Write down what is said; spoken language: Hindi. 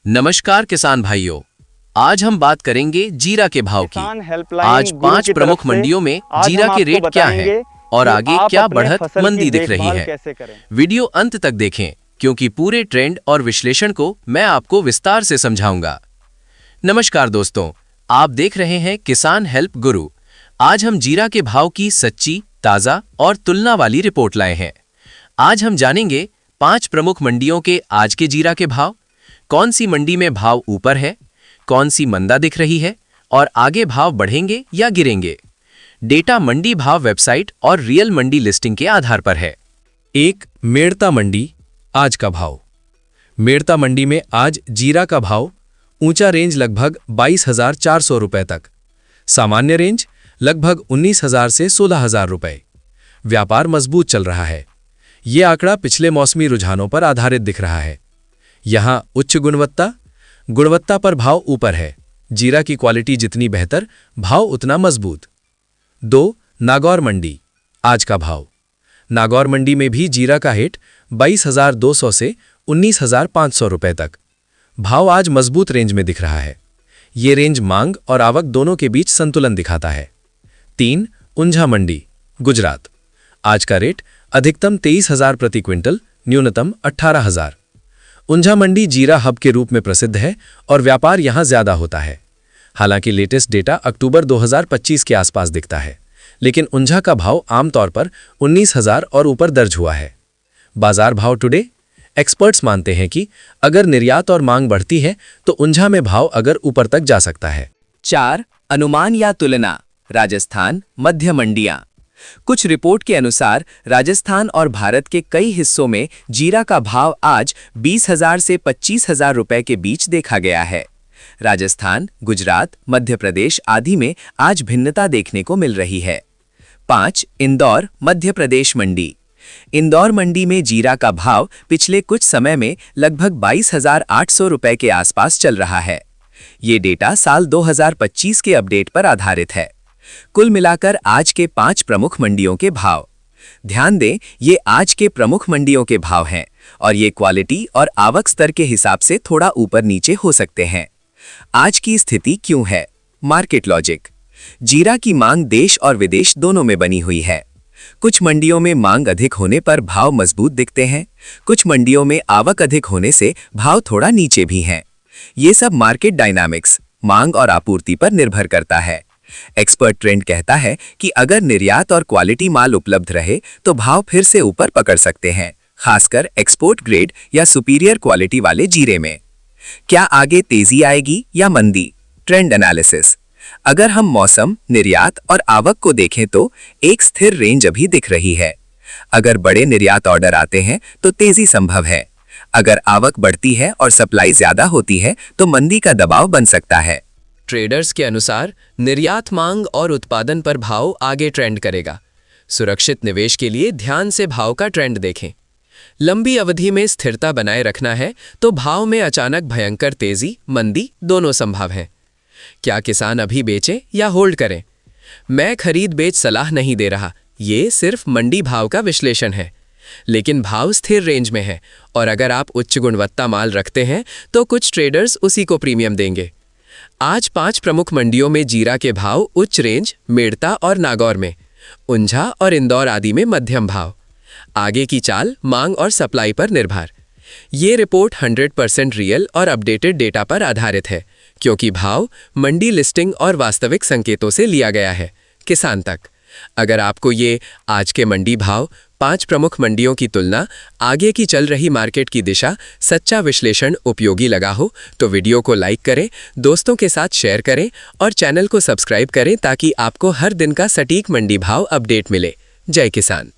नमस्कार किसान भाइयों, आज हम बात करेंगे जीरा के भाव की। आज 5 प्रमुख मंडियों में जीरा के रेट क्या है और आगे क्या बढ़त मंदी दिख रही है। वीडियो अंत तक देखें क्योंकि पूरे ट्रेंड और विश्लेषण को मैं आपको विस्तार से समझाऊंगा। नमस्कार दोस्तों, आप देख रहे हैं किसान हेल्प गुरु। आज हम जीरा के भाव की सच्ची, ताज़ा और तुलना वाली रिपोर्ट लाए हैं। आज हम जानेंगे 5 प्रमुख मंडियों के आज के जीरा के भाव, कौन सी मंडी में भाव ऊपर है, कौन सी मंदा दिख रही है और आगे भाव बढ़ेंगे या गिरेंगे। डेटा मंडी भाव वेबसाइट और रियल मंडी लिस्टिंग के आधार पर है। 1. मेड़ता मंडी आज का भाव। मेड़ता मंडी में आज जीरा का भाव ऊंचा रेंज लगभग 22,400 रुपए तक, सामान्य रेंज लगभग 19,000 से 16,000 रुपए। व्यापार मजबूत चल रहा है। ये आंकड़ा पिछले मौसमी रुझानों पर आधारित दिख रहा है। यहां उच्च गुणवत्ता पर भाव ऊपर है। जीरा की क्वालिटी जितनी बेहतर, भाव उतना मजबूत। 2. नागौर मंडी आज का भाव। नागौर मंडी में भी जीरा का हिट 22,200 से 19,500 रुपए तक। भाव आज मजबूत रेंज में दिख रहा है। ये रेंज मांग और आवक दोनों के बीच संतुलन दिखाता है। 3. ऊंझा मंडी गुजरात आज का रेट अधिकतम 23,000 प्रति क्विंटल, न्यूनतम 18,000। ऊंझा मंडी जीरा हब के रूप में प्रसिद्ध है और व्यापार यहां ज्यादा होता है। हालांकि लेटेस्ट डेटा अक्टूबर 2025 के आसपास दिखता है, लेकिन ऊंझा का भाव आमतौर पर 19,000 और ऊपर दर्ज हुआ है। बाजार भाव टुडे। एक्सपर्ट्स मानते हैं कि अगर निर्यात और मांग बढ़ती है तो ऊंझा में भाव अगर ऊपर तक जा सकता है। 4. अनुमान या तुलना राजस्थान मध्य मंडियां। कुछ रिपोर्ट के अनुसार राजस्थान और भारत के कई हिस्सों में जीरा का भाव आज 20,000 से 25,000 रुपए के बीच देखा गया है। राजस्थान, गुजरात, मध्य प्रदेश आदि में आज भिन्नता देखने को मिल रही है। 5. इंदौर मध्य प्रदेश मंडी। इंदौर मंडी में जीरा का भाव पिछले कुछ समय में लगभग 22,800 रुपए के आसपास चल रहा है। ये डेटा साल 2025 के अपडेट पर आधारित है। कुल मिलाकर आज के 5 प्रमुख मंडियों के भाव। ध्यान दें, ये आज के प्रमुख मंडियों के भाव हैं और ये क्वालिटी और आवक स्तर के हिसाब से थोड़ा ऊपर नीचे हो सकते हैं। आज की स्थिति क्यों है? Market logic. जीरा की मांग देश और विदेश दोनों में बनी हुई है। कुछ मंडियों में मांग अधिक होने पर भाव मजबूत दिखते हैं, कुछ मंडियों में आवक अधिक होने से भाव थोड़ा नीचे भी हैं। ये सब मार्केट डायनामिक्स, मांग और आपूर्ति पर निर्भर करता है। एक्सपर्ट ट्रेंड कहता है कि अगर निर्यात और क्वालिटी माल उपलब्ध रहे तो भाव फिर से ऊपर पकड़ सकते हैं, खासकर एक्सपोर्ट ग्रेड या सुपीरियर क्वालिटी वाले जीरे में। क्या आगे तेजी आएगी या मंदी? Trend analysis. अगर हम मौसम, निर्यात और आवक को देखें तो एक स्थिर रेंज अभी दिख रही है। अगर बड़े निर्यात ऑर्डर आते हैं तो तेजी संभव है। अगर आवक बढ़ती है और सप्लाई ज्यादा होती है तो मंदी का दबाव बन सकता है। ट्रेडर्स के अनुसार निर्यात मांग और उत्पादन पर भाव आगे ट्रेंड करेगा। सुरक्षित निवेश के लिए ध्यान से भाव का ट्रेंड देखें। लंबी अवधि में स्थिरता बनाए रखना है तो भाव में अचानक भयंकर तेजी, मंदी दोनों संभव हैं। क्या किसान अभी बेचें या होल्ड करें? मैं खरीद बेच सलाह नहीं दे रहा, ये सिर्फ मंडी भाव का विश्लेषण है। लेकिन भाव स्थिर रेंज में है और अगर आप उच्च गुणवत्ता माल रखते हैं तो कुछ ट्रेडर्स उसी को प्रीमियम देंगे। आज 5 प्रमुख मंडियों में जीरा के भाव उच्च रेंज मेड़ता और नागौर में, ऊंझा और इंदौर आदि में मध्यम भाव। आगे की चाल मांग और सप्लाई पर निर्भर। ये रिपोर्ट 100% रियल और अपडेटेड डेटा पर आधारित है क्योंकि भाव मंडी लिस्टिंग और वास्तविक संकेतों से लिया गया है किसान तक। अगर आपको ये आज के मंडी भाव, 5 प्रमुख मंडियों की तुलना, आगे की चल रही मार्केट की दिशा, सच्चा विश्लेषण उपयोगी लगा हो तो वीडियो को लाइक करें, दोस्तों के साथ शेयर करें और चैनल को सब्सक्राइब करें ताकि आपको हर दिन का सटीक मंडी भाव अपडेट मिले। जय किसान।